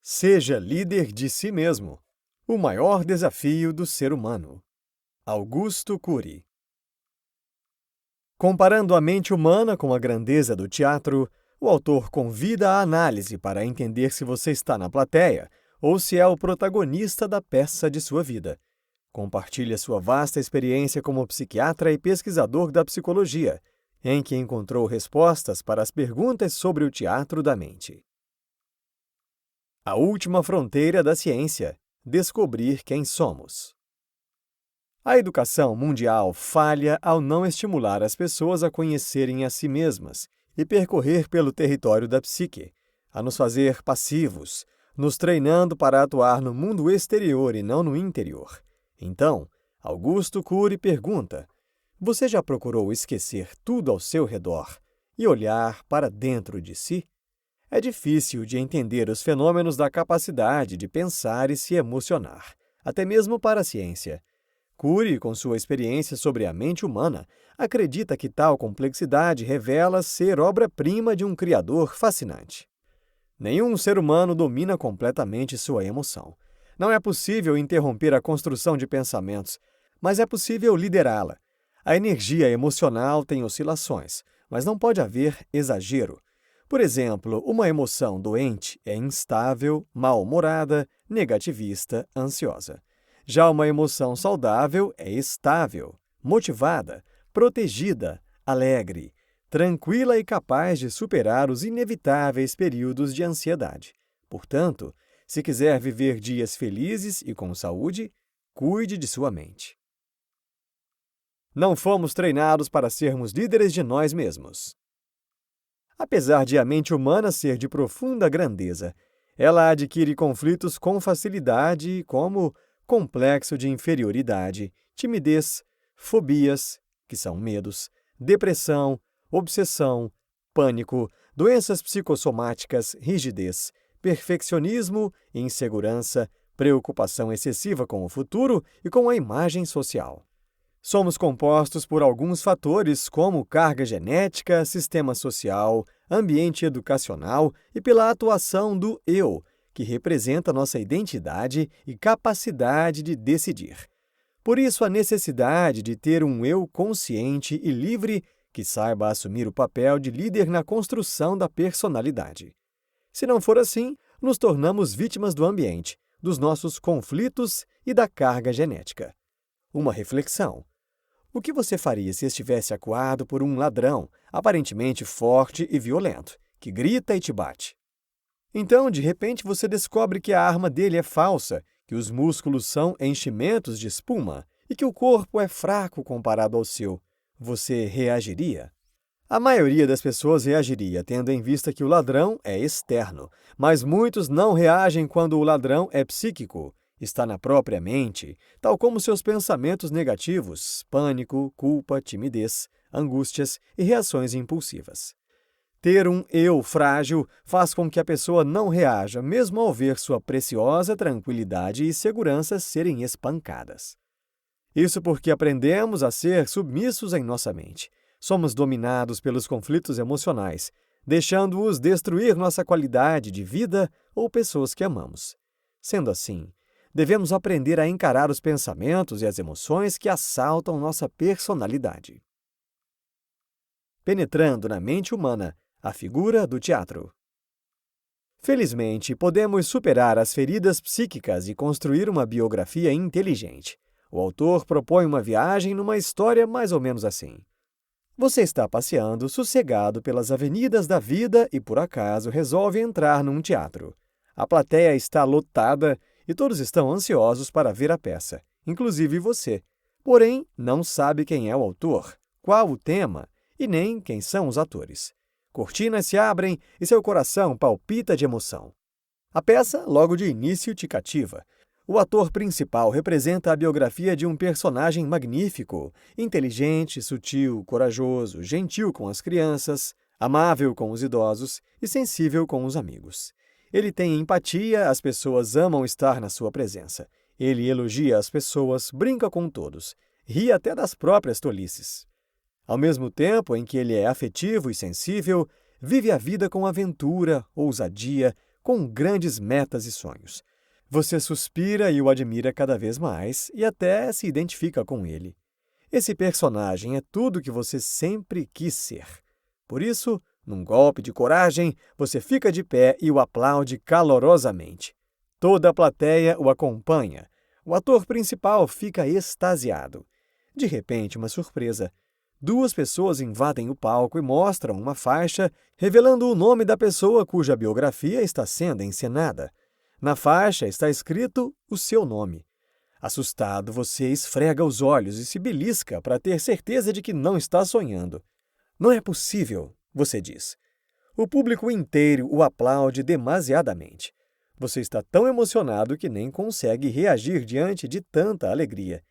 Seja líder de si mesmo. O maior desafio do ser humano. Augusto Cury. Comparando a mente humana com a grandeza do teatro, o autor convida a análise para entender se você está na plateia ou se é o protagonista da peça de sua vida. Compartilha sua vasta experiência como psiquiatra e pesquisador da psicologia, em que encontrou respostas para as perguntas sobre o teatro da mente. A última fronteira da ciência: descobrir quem somos. A educação mundial falha ao não estimular as pessoas a conhecerem a si mesmas e percorrer pelo território da psique, a nos fazer passivos, nos treinando para atuar no mundo exterior e não no interior. Então, Augusto Cury pergunta: você já procurou esquecer tudo ao seu redor e olhar para dentro de si? É difícil de entender os fenômenos da capacidade de pensar e se emocionar, até mesmo para a ciência. Cury, com sua experiência sobre a mente humana, acredita que tal complexidade revela ser obra-prima de um criador fascinante. Nenhum ser humano domina completamente sua emoção. Não é possível interromper a construção de pensamentos, mas é possível liderá-la. A energia emocional tem oscilações, mas não pode haver exagero. Por exemplo, uma emoção doente é instável, mal-humorada, negativista, ansiosa. Já uma emoção saudável é estável, motivada, protegida, alegre, tranquila e capaz de superar os inevitáveis períodos de ansiedade. Portanto, se quiser viver dias felizes e com saúde, cuide de sua mente. Não fomos treinados para sermos líderes de nós mesmos. Apesar de a mente humana ser de profunda grandeza, ela adquire conflitos com facilidade, como complexo de inferioridade, timidez, fobias, que são medos, depressão, obsessão, pânico, doenças psicossomáticas, rigidez, perfeccionismo, insegurança, preocupação excessiva com o futuro e com a imagem social. Somos compostos por alguns fatores como carga genética, sistema social, ambiente educacional e pela atuação do eu, que representa nossa identidade e capacidade de decidir. Por isso, a necessidade de ter um eu consciente e livre que saiba assumir o papel de líder na construção da personalidade. Se não for assim, nos tornamos vítimas do ambiente, dos nossos conflitos e da carga genética. Uma reflexão. O que você faria se estivesse acuado por um ladrão, aparentemente forte e violento, que grita e te bate? Então, de repente, você descobre que a arma dele é falsa, que os músculos são enchimentos de espuma e que o corpo é fraco comparado ao seu. Você reagiria? A maioria das pessoas reagiria, tendo em vista que o ladrão é externo, mas muitos não reagem quando o ladrão é psíquico. Está na própria mente, tal como seus pensamentos negativos, pânico, culpa, timidez, angústias e reações impulsivas. Ter um eu frágil faz com que a pessoa não reaja, mesmo ao ver sua preciosa tranquilidade e segurança serem espancadas. Isso porque aprendemos a ser submissos em nossa mente. Somos dominados pelos conflitos emocionais, deixando-os destruir nossa qualidade de vida ou pessoas que amamos. Sendo assim, devemos aprender a encarar os pensamentos e as emoções que assaltam nossa personalidade. Penetrando na mente humana, a figura do teatro. Felizmente, podemos superar as feridas psíquicas e construir uma biografia inteligente. O autor propõe uma viagem numa história mais ou menos assim. Você está passeando sossegado pelas avenidas da vida e, por acaso, resolve entrar num teatro. A plateia está lotada e todos estão ansiosos para ver a peça, inclusive você. Porém, não sabe quem é o autor, qual o tema e nem quem são os atores. Cortinas se abrem e seu coração palpita de emoção. A peça, logo de início, te cativa. O ator principal representa a biografia de um personagem magnífico, inteligente, sutil, corajoso, gentil com as crianças, amável com os idosos e sensível com os amigos. Ele tem empatia, as pessoas amam estar na sua presença. Ele elogia as pessoas, brinca com todos, ri até das próprias tolices. Ao mesmo tempo em que ele é afetivo e sensível, vive a vida com aventura, ousadia, com grandes metas e sonhos. Você suspira e o admira cada vez mais e até se identifica com ele. Esse personagem é tudo que você sempre quis ser. Por isso, num golpe de coragem, você fica de pé e o aplaude calorosamente. Toda a plateia o acompanha. O ator principal fica extasiado. De repente, uma surpresa. 2 pessoas invadem o palco e mostram uma faixa revelando o nome da pessoa cuja biografia está sendo encenada. Na faixa está escrito o seu nome. Assustado, você esfrega os olhos e se belisca para ter certeza de que não está sonhando. Não é possível, você diz. O público inteiro o aplaude demasiadamente. Você está tão emocionado que nem consegue reagir diante de tanta alegria.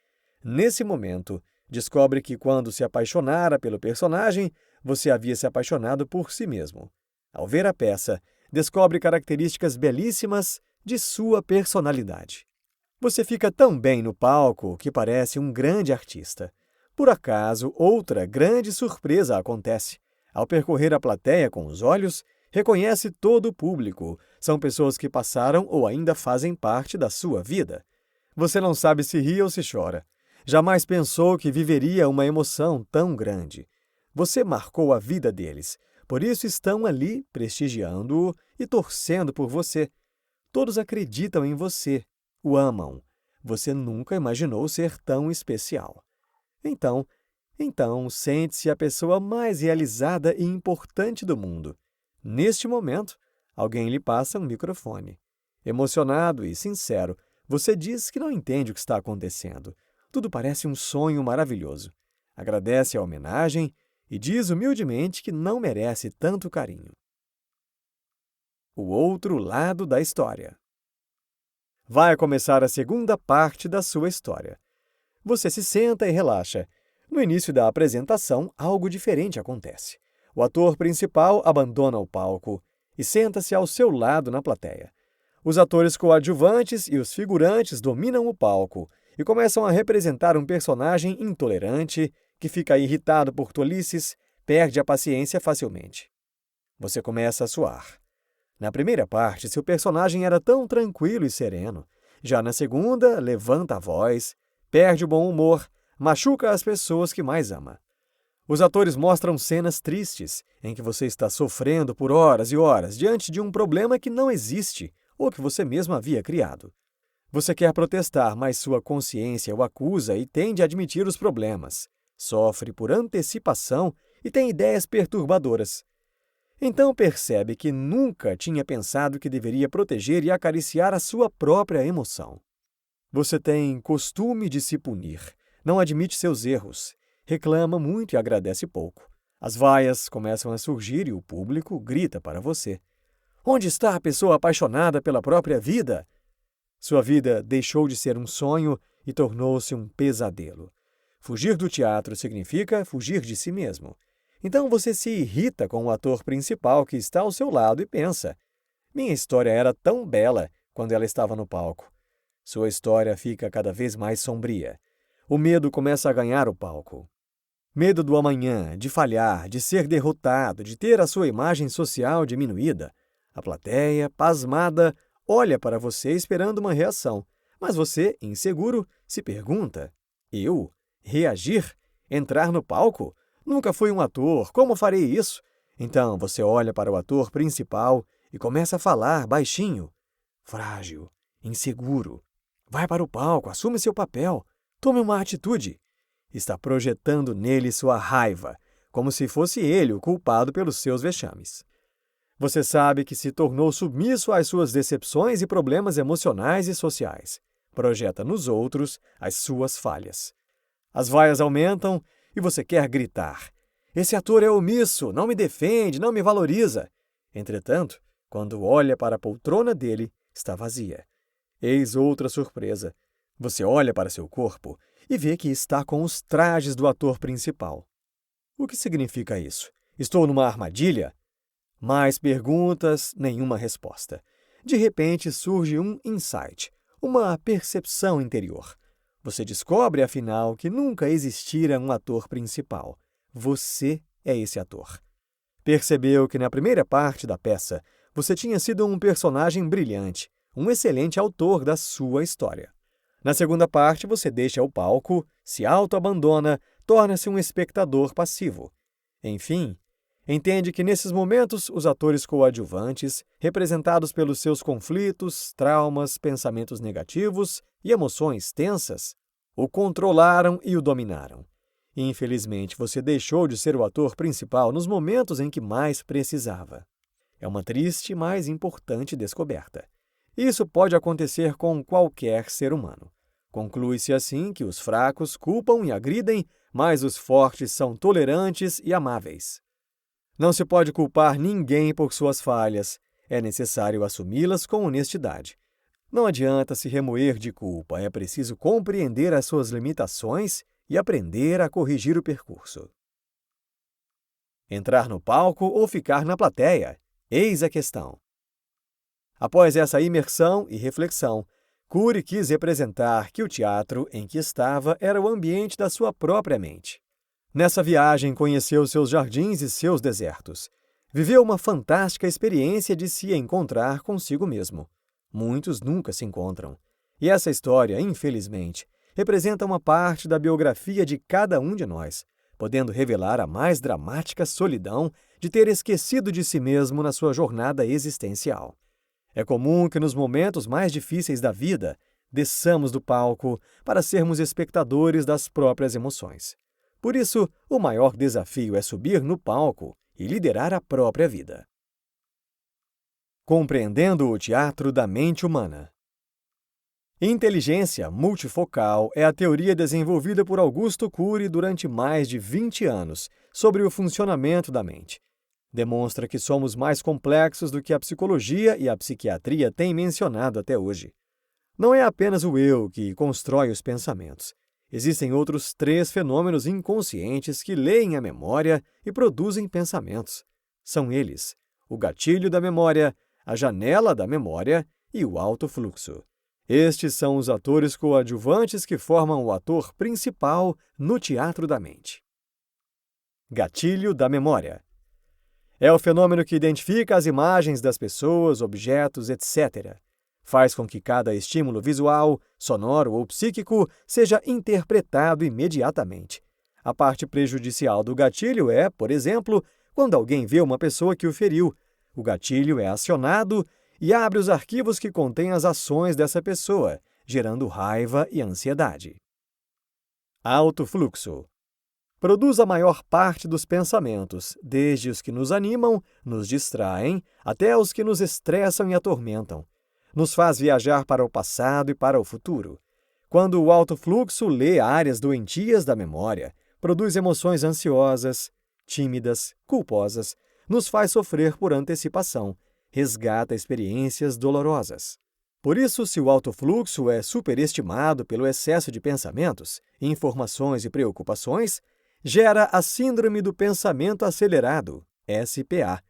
Nesse momento, descobre que quando se apaixonara pelo personagem, você havia se apaixonado por si mesmo. Ao ver a peça, descobre características belíssimas de sua personalidade. Você fica tão bem no palco que parece um grande artista. Por acaso, outra grande surpresa acontece. Ao percorrer a plateia com os olhos, reconhece todo o público. São pessoas que passaram ou ainda fazem parte da sua vida. Você não sabe se ri ou se chora. Jamais pensou que viveria uma emoção tão grande. Você marcou a vida deles, por isso estão ali prestigiando-o e torcendo por você. Todos acreditam em você, o amam. Você nunca imaginou ser tão especial. Então, sente-se a pessoa mais realizada e importante do mundo. Neste momento, alguém lhe passa um microfone. Emocionado e sincero, você diz que não entende o que está acontecendo. Tudo parece um sonho maravilhoso. Agradece a homenagem e diz humildemente que não merece tanto carinho. O outro lado da história. Vai começar a segunda parte da sua história. Você se senta e relaxa. No início da apresentação, algo diferente acontece. O ator principal abandona o palco e senta-se ao seu lado na plateia. Os atores coadjuvantes e os figurantes dominam o palco e começam a representar um personagem intolerante que fica irritado por tolices, perde a paciência facilmente. Você começa a suar. Na primeira parte, seu personagem era tão tranquilo e sereno. Já na segunda, levanta a voz, perde o bom humor, machuca as pessoas que mais ama. Os atores mostram cenas tristes, em que você está sofrendo por horas e horas diante de um problema que não existe ou que você mesmo havia criado. Você quer protestar, mas sua consciência o acusa e tende a admitir os problemas. Sofre por antecipação e tem ideias perturbadoras. Então percebe que nunca tinha pensado que deveria proteger e acariciar a sua própria emoção. Você tem costume de se punir, não admite seus erros, reclama muito e agradece pouco. As vaias começam a surgir e o público grita para você. Onde está a pessoa apaixonada pela própria vida? Sua vida deixou de ser um sonho e tornou-se um pesadelo. Fugir do teatro significa fugir de si mesmo. Então você se irrita com o ator principal que está ao seu lado e pensa: minha história era tão bela quando ela estava no palco. Sua história fica cada vez mais sombria. O medo começa a ganhar o palco. Medo do amanhã, de falhar, de ser derrotado, de ter a sua imagem social diminuída. A plateia, pasmada, olha para você esperando uma reação, mas você, inseguro, se pergunta: eu? Reagir? Entrar no palco? Nunca fui um ator, como farei isso? Então você olha para o ator principal e começa a falar baixinho. Frágil, inseguro. Vai para o palco, assume seu papel, tome uma atitude. Está projetando nele sua raiva, como se fosse ele o culpado pelos seus vexames. Você sabe que se tornou submisso às suas decepções e problemas emocionais e sociais. Projeta nos outros as suas falhas. As vaias aumentam e você quer gritar. Esse ator é omisso, não me defende, não me valoriza. Entretanto, quando olha para a poltrona dele, está vazia. Eis outra surpresa. Você olha para seu corpo e vê que está com os trajes do ator principal. O que significa isso? Estou numa armadilha? Mais perguntas, nenhuma resposta. De repente surge um insight, uma percepção interior. Você descobre, afinal, que nunca existira um ator principal. Você é esse ator. Percebeu que na primeira parte da peça, você tinha sido um personagem brilhante, um excelente autor da sua história. Na segunda parte, você deixa o palco, se auto-abandona, torna-se um espectador passivo. Enfim, entende que nesses momentos os atores coadjuvantes, representados pelos seus conflitos, traumas, pensamentos negativos e emoções tensas, o controlaram e o dominaram. Infelizmente, você deixou de ser o ator principal nos momentos em que mais precisava. É uma triste, mas importante descoberta. Isso pode acontecer com qualquer ser humano. Conclui-se assim que os fracos culpam e agridem, mas os fortes são tolerantes e amáveis. Não se pode culpar ninguém por suas falhas. É necessário assumi-las com honestidade. Não adianta se remoer de culpa, é preciso compreender as suas limitações e aprender a corrigir o percurso. Entrar no palco ou ficar na plateia? Eis a questão. Após essa imersão e reflexão, Cury quis representar que o teatro em que estava era o ambiente da sua própria mente. Nessa viagem, conheceu seus jardins e seus desertos. Viveu uma fantástica experiência de se encontrar consigo mesmo. Muitos nunca se encontram. E essa história, infelizmente, representa uma parte da biografia de cada um de nós, podendo revelar a mais dramática solidão de ter esquecido de si mesmo na sua jornada existencial. É comum que nos momentos mais difíceis da vida, desçamos do palco para sermos espectadores das próprias emoções. Por isso, o maior desafio é subir no palco e liderar a própria vida. Compreendendo o teatro da mente humana. Inteligência multifocal é a teoria desenvolvida por Augusto Cury durante mais de 20 anos sobre o funcionamento da mente. Demonstra que somos mais complexos do que a psicologia e a psiquiatria têm mencionado até hoje. Não é apenas o eu que constrói os pensamentos. Existem outros 3 fenômenos inconscientes que leem a memória e produzem pensamentos. São eles: o gatilho da memória, a janela da memória e o alto fluxo. Estes são os atores coadjuvantes que formam o ator principal no teatro da mente. Gatilho da memória. É o fenômeno que identifica as imagens das pessoas, objetos, etc. Faz com que cada estímulo visual, sonoro ou psíquico seja interpretado imediatamente. A parte prejudicial do gatilho é, por exemplo, quando alguém vê uma pessoa que o feriu. O gatilho é acionado e abre os arquivos que contêm as ações dessa pessoa, gerando raiva e ansiedade. Alto fluxo. Produz a maior parte dos pensamentos, desde os que nos animam, nos distraem, até os que nos estressam e atormentam. Nos faz viajar para o passado e para o futuro. Quando o alto fluxo lê áreas doentias da memória, produz emoções ansiosas, tímidas, culposas, nos faz sofrer por antecipação, resgata experiências dolorosas. Por isso, se o alto fluxo é superestimado pelo excesso de pensamentos, informações e preocupações, gera a Síndrome do Pensamento Acelerado, SPA,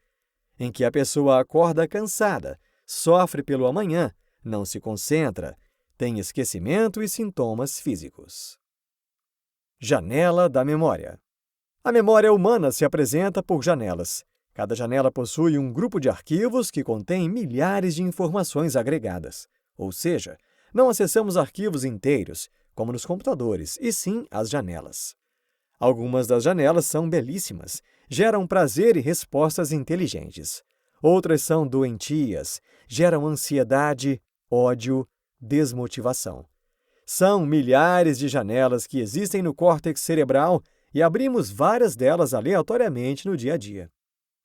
em que a pessoa acorda cansada, sofre pelo amanhã, não se concentra, tem esquecimento e sintomas físicos. Janela da memória. A memória humana se apresenta por janelas. Cada janela possui um grupo de arquivos que contém milhares de informações agregadas. Ou seja, não acessamos arquivos inteiros, como nos computadores, e sim as janelas. Algumas das janelas são belíssimas, geram prazer e respostas inteligentes. Outras são doentias, geram ansiedade, ódio, desmotivação. São milhares de janelas que existem no córtex cerebral e abrimos várias delas aleatoriamente no dia a dia.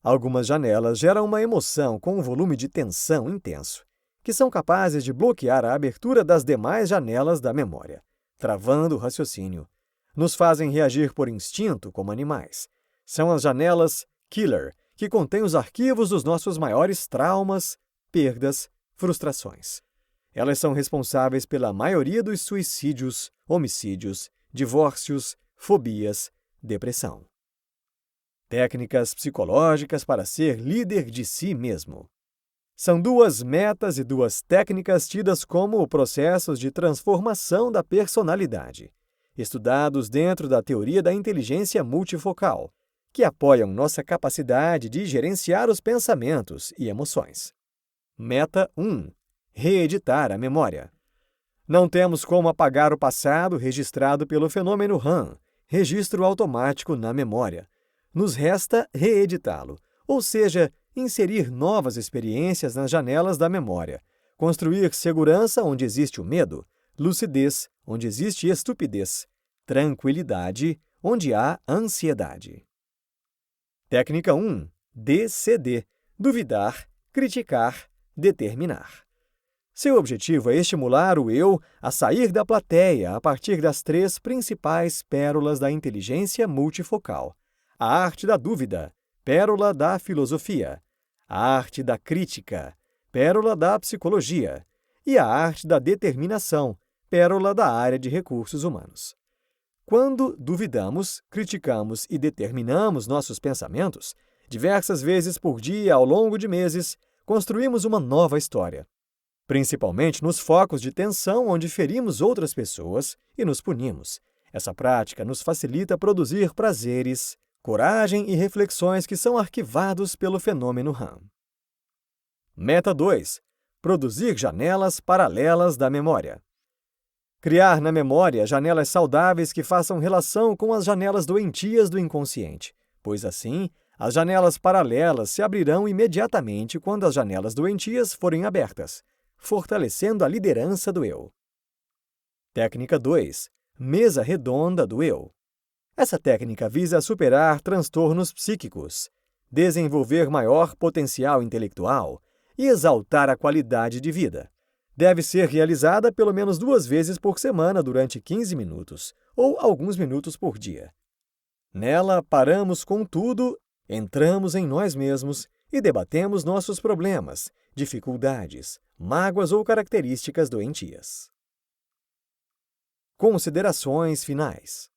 Algumas janelas geram uma emoção com um volume de tensão intenso, que são capazes de bloquear a abertura das demais janelas da memória, travando o raciocínio. Nos fazem reagir por instinto como animais. São as janelas killer, que contêm os arquivos dos nossos maiores traumas, perdas, frustrações. Elas são responsáveis pela maioria dos suicídios, homicídios, divórcios, fobias, depressão. Técnicas psicológicas para ser líder de si mesmo. São 2 metas e 2 técnicas tidas como processos de transformação da personalidade, estudados dentro da teoria da inteligência multifocal, que apoiam nossa capacidade de gerenciar os pensamentos e emoções. Meta 1. Reeditar a memória. Não temos como apagar o passado registrado pelo fenômeno RAM, registro automático na memória. Nos resta reeditá-lo, ou seja, inserir novas experiências nas janelas da memória, construir segurança onde existe o medo, lucidez onde existe estupidez, tranquilidade onde há ansiedade. Técnica 1. DCD. Duvidar, criticar, determinar. Seu objetivo é estimular o eu a sair da plateia a partir das 3 principais pérolas da inteligência multifocal: a arte da dúvida, pérola da filosofia; a arte da crítica, pérola da psicologia; e a arte da determinação, pérola da área de recursos humanos. Quando duvidamos, criticamos e determinamos nossos pensamentos, diversas vezes por dia ao longo de meses, construímos uma nova história. Principalmente nos focos de tensão onde ferimos outras pessoas e nos punimos. Essa prática nos facilita produzir prazeres, coragem e reflexões que são arquivados pelo fenômeno RAM. Meta 2. Produzir janelas paralelas da memória. Criar na memória janelas saudáveis que façam relação com as janelas doentias do inconsciente, pois assim, as janelas paralelas se abrirão imediatamente quando as janelas doentias forem abertas, fortalecendo a liderança do eu. Técnica 2. Mesa redonda do eu. Essa técnica visa superar transtornos psíquicos, desenvolver maior potencial intelectual e exaltar a qualidade de vida. Deve ser realizada pelo menos 2 vezes por semana durante 15 minutos, ou alguns minutos por dia. Nela, paramos com tudo, entramos em nós mesmos e debatemos nossos problemas, dificuldades, mágoas ou características doentias. Considerações finais.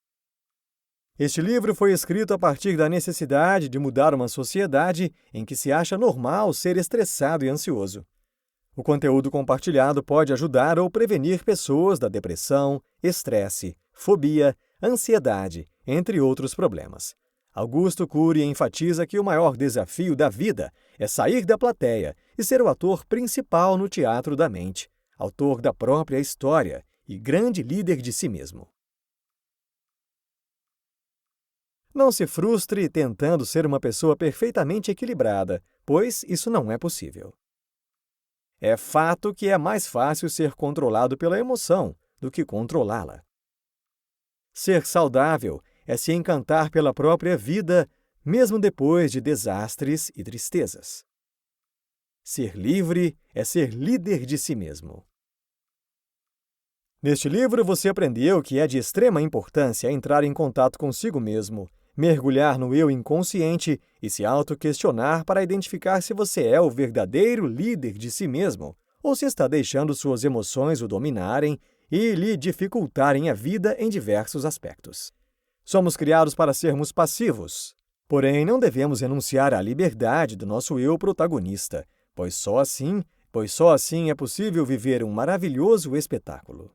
Este livro foi escrito a partir da necessidade de mudar uma sociedade em que se acha normal ser estressado e ansioso. O conteúdo compartilhado pode ajudar ou prevenir pessoas da depressão, estresse, fobia, ansiedade, entre outros problemas. Augusto Cury enfatiza que o maior desafio da vida é sair da plateia e ser o ator principal no teatro da mente, autor da própria história e grande líder de si mesmo. Não se frustre tentando ser uma pessoa perfeitamente equilibrada, pois isso não é possível. É fato que é mais fácil ser controlado pela emoção do que controlá-la. Ser saudável é se encantar pela própria vida, mesmo depois de desastres e tristezas. Ser livre é ser líder de si mesmo. Neste livro, você aprendeu que é de extrema importância entrar em contato consigo mesmo, mergulhar no eu inconsciente e se auto-questionar para identificar se você é o verdadeiro líder de si mesmo ou se está deixando suas emoções o dominarem e lhe dificultarem a vida em diversos aspectos. Somos criados para sermos passivos, porém não devemos renunciar à liberdade do nosso eu protagonista, pois só assim é possível viver um maravilhoso espetáculo.